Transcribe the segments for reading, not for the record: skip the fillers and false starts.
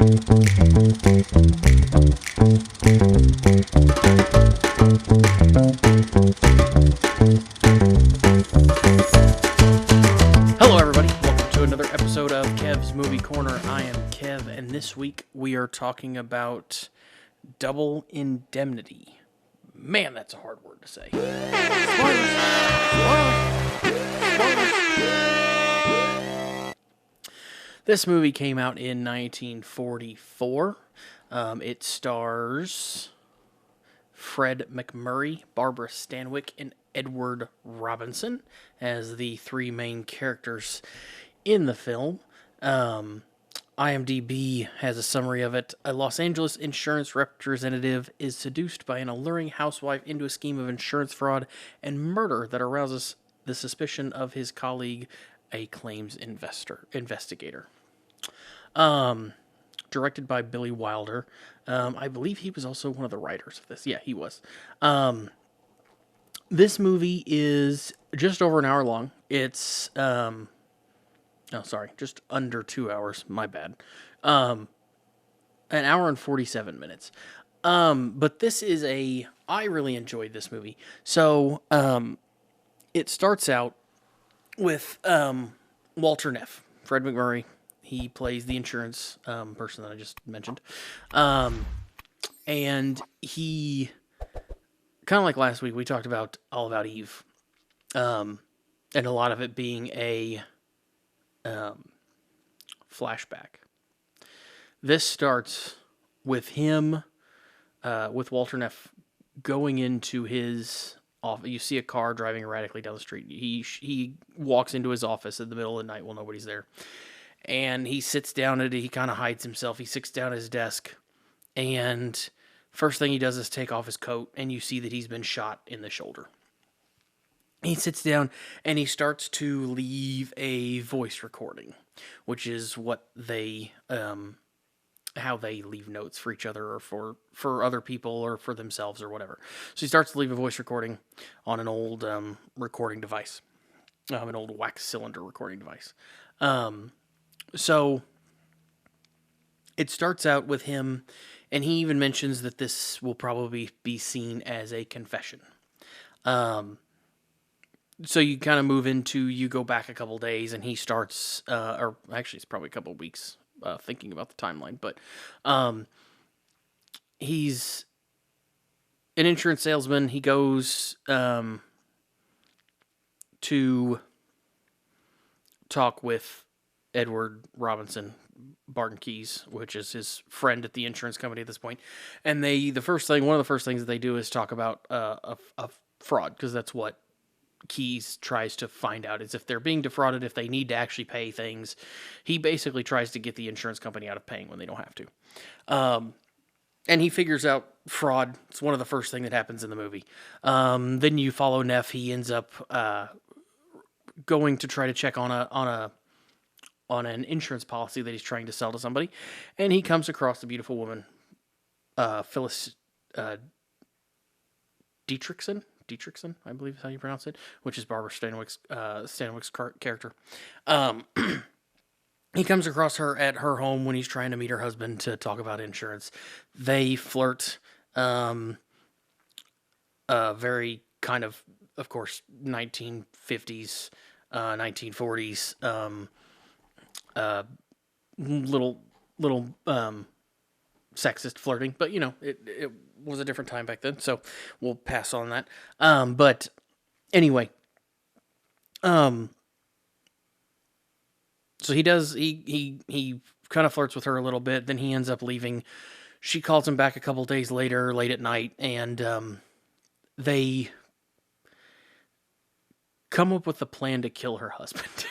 Hello everybody, welcome to another episode of Kev's Movie Corner. I am Kev, and this week we are talking about Double Indemnity. Man, that's a hard word to say. This movie came out in 1944. It stars Fred MacMurray, Barbara Stanwyck, and Edward Robinson as the three main characters in the film. IMDb has a summary of it. A Los Angeles insurance representative is seduced by an alluring housewife into a scheme of insurance fraud and murder that arouses the suspicion of his colleague, a claims investigator. Directed by Billy Wilder. I believe he was also one of the writers of this. Yeah, he was. This movie is just over an hour long. It's, just under 2 hours. My bad. An hour and 47 minutes. But this is I really enjoyed this movie. So, it starts out with, Walter Neff, Fred MacMurray. He plays the insurance, person that I just mentioned. And he, kind of like last week, we talked about All About Eve. And a lot of it being a flashback. This starts with him, with Walter Neff going into his office. You see a car driving erratically down the street. He walks into his office in the middle of the night while nobody's there. And he sits down at it. He kind of hides himself. He sits down at his desk. And first thing he does is take off his coat. And you see that he's been shot in the shoulder. He sits down and he starts to leave a voice recording, which is what they, how they leave notes for each other or for other people or for themselves or whatever. So he starts to leave a voice recording on an old recording device, an old wax cylinder recording device. So it starts out with him, and he even mentions that this will probably be seen as a confession. So you kind of move into, you go back a couple days, and he starts, or actually it's probably a couple weeks, thinking about the timeline, but he's an insurance salesman. He goes to talk with Edward Robinson, Barton Keyes, which is his friend at the insurance company at this point. And one of the first things that they do is talk about a fraud, because that's what Keyes tries to find out, is if they're being defrauded, if they need to actually pay things. He basically tries to get the insurance company out of paying when they don't have to. And he figures out fraud. It's one of the first things that happens in the movie. Then you follow Neff. He ends up going to try to check on an insurance policy that he's trying to sell to somebody, and he comes across a beautiful woman, Phyllis Dietrichson, I believe is how you pronounce it, which is Barbara Stanwyck's character. He comes across her at her home when he's trying to meet her husband to talk about insurance. They flirt, very kind of course, 1950s, 1940s, little sexist flirting, but it was a different time back then, so we'll pass on that. But anyway, so he kind of flirts with her a little bit, then he ends up leaving. She calls him back a couple days later, late at night, and they come up with a plan to kill her husband,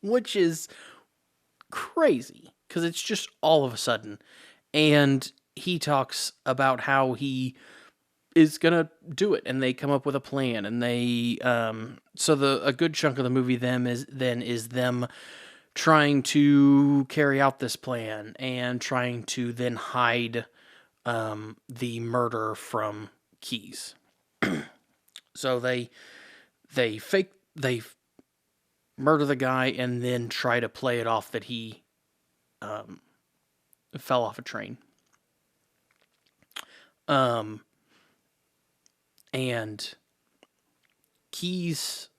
which is crazy, because it's just all of a sudden. And he talks about how he is gonna do it, and they come up with a plan, and they a good chunk of the movie is them trying to carry out this plan and trying to then hide the murder from Keyes. So they murder the guy and then try to play it off that he fell off a train. And Keyes,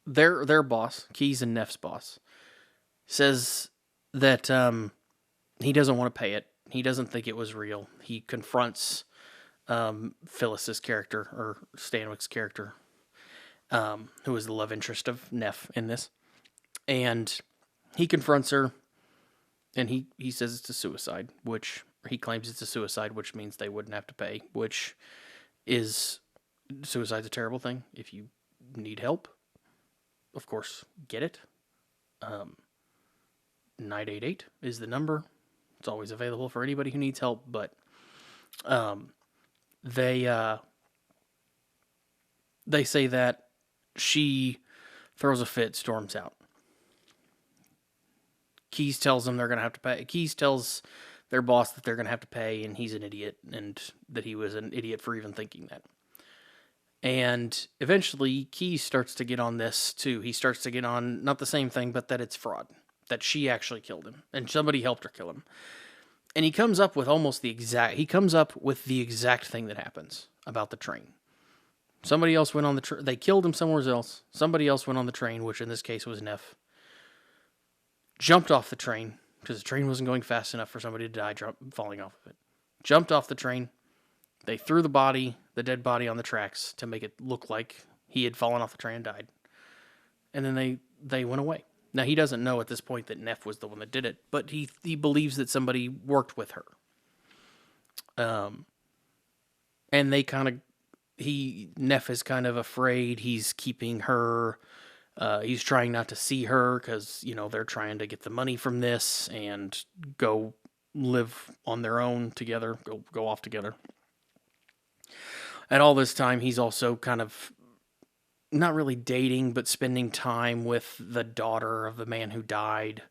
their boss, Keyes and Neff's boss, says that he doesn't want to pay it. He doesn't think it was real. He confronts Phyllis's character, or Stanwyck's character, who is the love interest of Neff in this. And he confronts her, and he says it's a suicide, which he claims it's a suicide, which means they wouldn't have to pay, which is, suicide's a terrible thing. If you need help, of course, get it. 988 is the number. It's always available for anybody who needs help, but they say that she throws a fit, storms out. Keyes tells them they're going to have to pay. Keyes tells their boss that they're going to have to pay, and he's an idiot, and that he was an idiot for even thinking that. And eventually, Keyes starts to get on this, too. He starts to get on, not the same thing, but that it's fraud. That she actually killed him, and somebody helped her kill him. And he comes up with the exact thing that happens about the train. Somebody else went on the train. They killed him somewhere else. Somebody else went on the train, which in this case was Neff. Jumped off the train, because the train wasn't going fast enough for somebody to die falling off of it. Jumped off the train. They threw the dead body on the tracks to make it look like he had fallen off the train and died. And then they went away. Now, he doesn't know at this point that Neff was the one that did it, but he believes that somebody worked with her. And Neff is kind of afraid. He's keeping her, he's trying not to see her because, they're trying to get the money from this and go live on their own together, go off together. At all this time, he's also kind of not really dating, but spending time with the daughter of the man who died.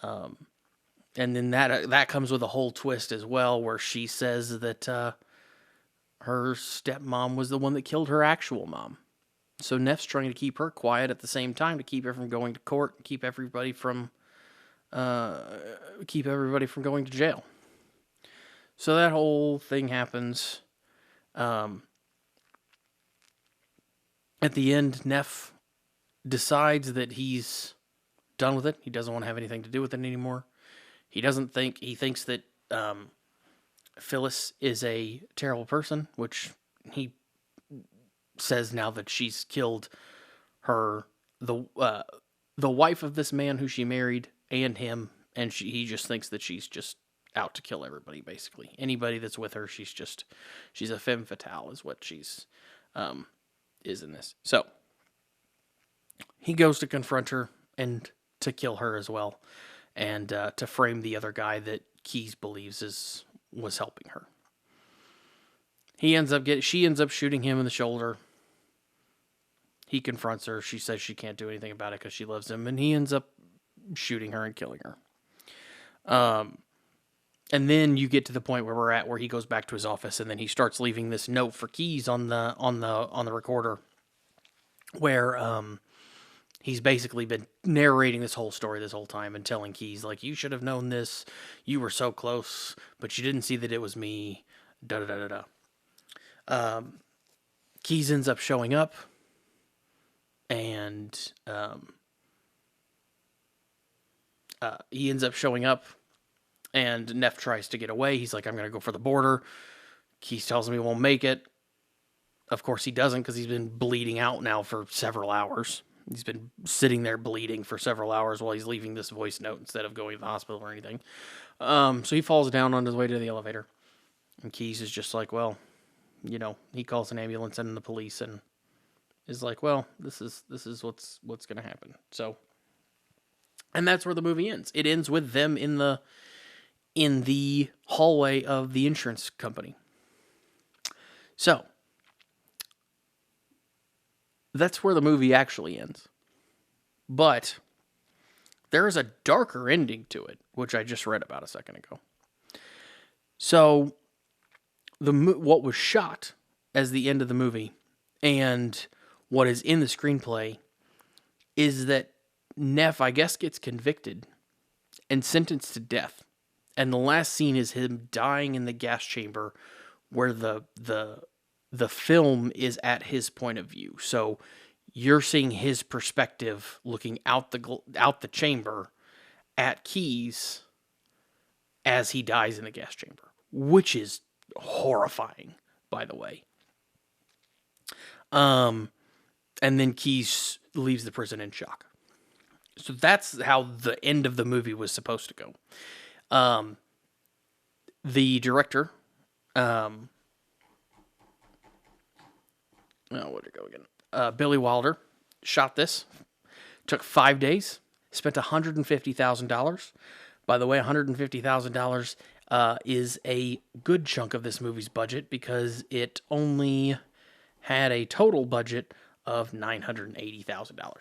And then that comes with a whole twist as well, where she says that her stepmom was the one that killed her actual mom. So Neff's trying to keep her quiet at the same time to keep her from going to court, keep everybody from going to jail. So that whole thing happens. At the end, Neff decides that he's done with it. He doesn't want to have anything to do with it anymore. He thinks that Phyllis is a terrible person, which he says now that she's killed the wife of this man who she married and him, and he just thinks that she's just out to kill everybody, basically. Anybody that's with her, she's a femme fatale is what she's is in this. So he goes to confront her and to kill her as well, and to frame the other guy that Keyes believes was helping her. She ends up shooting him in the shoulder. He confronts her. She says she can't do anything about it because she loves him, and he ends up shooting her and killing her. And then you get to the point where we're at, where he goes back to his office, and then he starts leaving this note for Keyes on the recorder, where he's basically been narrating this whole story this whole time and telling Keyes, like, you should have known this, you were so close, but you didn't see that it was me. Da da da da da. Keyes ends up showing up, and and Neff tries to get away. He's like, I'm going to go for the border. Keyes tells him he won't make it. Of course he doesn't, because he's been bleeding out now for several hours. He's been sitting there bleeding for several hours while he's leaving this voice note instead of going to the hospital or anything. So he falls down on his way to the elevator. And Keyes is just like, well, he calls an ambulance and the police and is like, well, this is what's going to happen. So, and that's where the movie ends. It ends with them in the hallway of the insurance company. So, that's where the movie actually ends. But there is a darker ending to it, which I just read about a second ago. So, what was shot as the end of the movie and what is in the screenplay is that Neff, I guess, gets convicted and sentenced to death And the last scene is him dying in the gas chamber, where the film is at his point of view. So you're seeing his perspective looking out the chamber at Keyes as he dies in the gas chamber, which is horrifying, by the way. And then Keyes leaves the prison in shock. So that's how the end of the movie was supposed to go. The director, where'd it go again? Billy Wilder shot this. Took 5 days. Spent $150,000. By the way, $150,000 is a good chunk of this movie's budget because it only had a total budget of $980,000.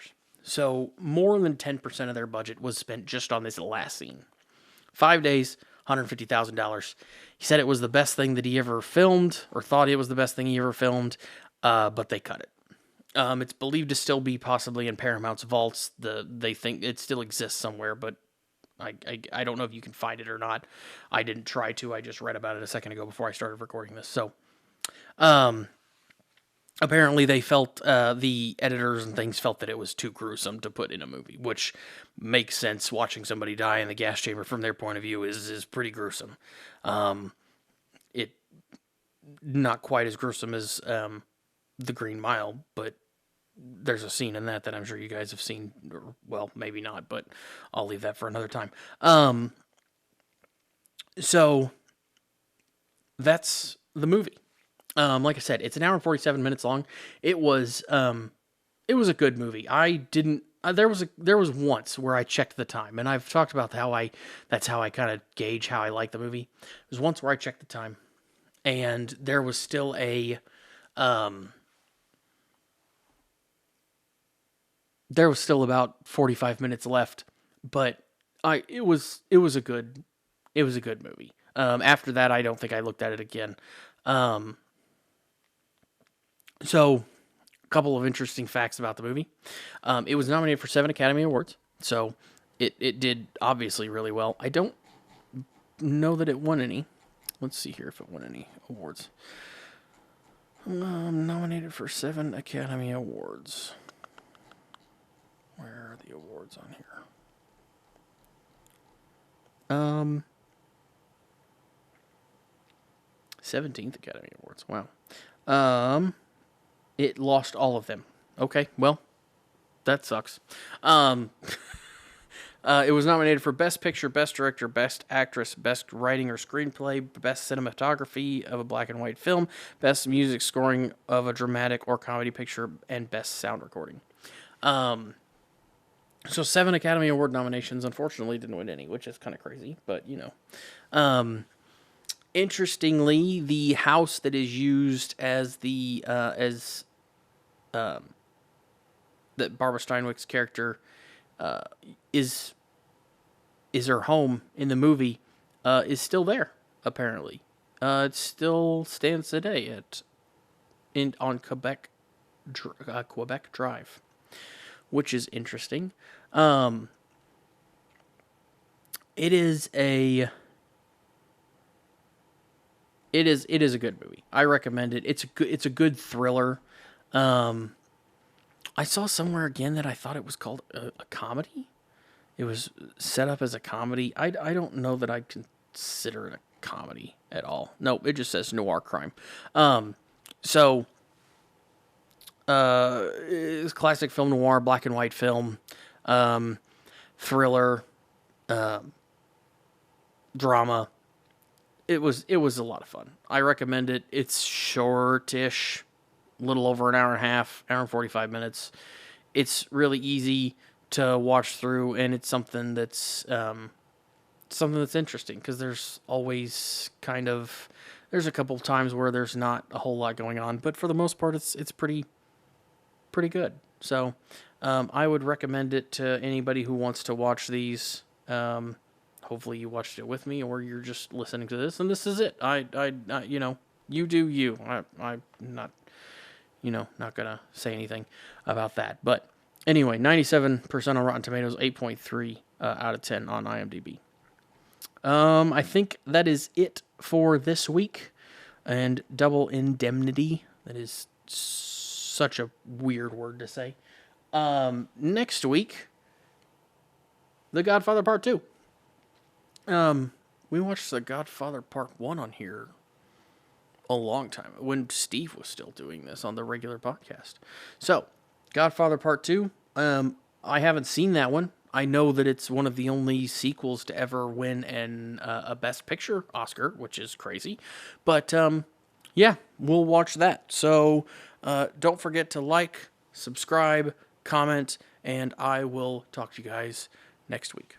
So more than 10% of their budget was spent just on this last scene. 5 days, $150,000. He said it was the best thing that he ever filmed, or thought it was the best thing he ever filmed, but they cut it. It's believed to still be possibly in Paramount's vaults. They think it still exists somewhere, but I don't know if you can find it or not. I didn't try to. I just read about it a second ago before I started recording this. So, apparently they felt, the editors and things felt that it was too gruesome to put in a movie, which makes sense. Watching somebody die in the gas chamber from their point of view is pretty gruesome. It not quite as gruesome as The Green Mile, but there's a scene in that I'm sure you guys have seen. Or, well, maybe not, but I'll leave that for another time. So that's the movie. Like I said, it's an hour and 47 minutes long. It was a good movie. There was once where I checked the time, and I've talked about that's how I kind of gauge how I like the movie. There was once where I checked the time, and there was still about 45 minutes left, but it was a good movie. After that, I don't think I looked at it again. So, a couple of interesting facts about the movie. It was nominated for 7 Academy Awards, so it did obviously really well. I don't know that it won any. Let's see here if it won any awards. Nominated for 7 Academy Awards. Where are the awards on here? 17th Academy Awards. Wow. It lost all of them. Okay, well, that sucks. It was nominated for Best Picture, Best Director, Best Actress, Best Writing or Screenplay, Best Cinematography of a Black and White Film, Best Music Scoring of a Dramatic or Comedy Picture, and Best Sound Recording. So 7 Academy Award nominations, unfortunately didn't win any, which is kind of crazy, but you know. Interestingly, the house that is used as that Barbara Stanwyck's character is her home in the movie is still there, apparently. It still stands today on Quebec Drive, which is interesting. It is a good movie. I recommend it. It's a good thriller. I saw somewhere again that I thought it was called a comedy. It was set up as a comedy. I don't know that I'd consider it a comedy at all. No, it just says noir crime. It's classic film noir, black and white film, thriller, drama. It was a lot of fun. I recommend it. It's shortish, a little over an hour and a half, hour and 45 minutes. It's really easy to watch through, and it's something that's interesting because there's always there's a couple times where there's not a whole lot going on, but for the most part, it's pretty good. So I would recommend it to anybody who wants to watch these. Hopefully you watched it with me, or you're just listening to this, and this is it. I you do you. I'm not, not gonna say anything about that. But anyway, 97% on Rotten Tomatoes, 8.3 out of 10 on IMDb. I think that is it for this week. And double indemnity. That is such a weird word to say. Next week, The Godfather Part 2. We watched The Godfather Part 1 on here a long time, when Steve was still doing this on the regular podcast. So, Godfather Part 2, I haven't seen that one. I know that it's one of the only sequels to ever win a Best Picture Oscar, which is crazy. But, yeah, we'll watch that. So, don't forget to like, subscribe, comment, and I will talk to you guys next week.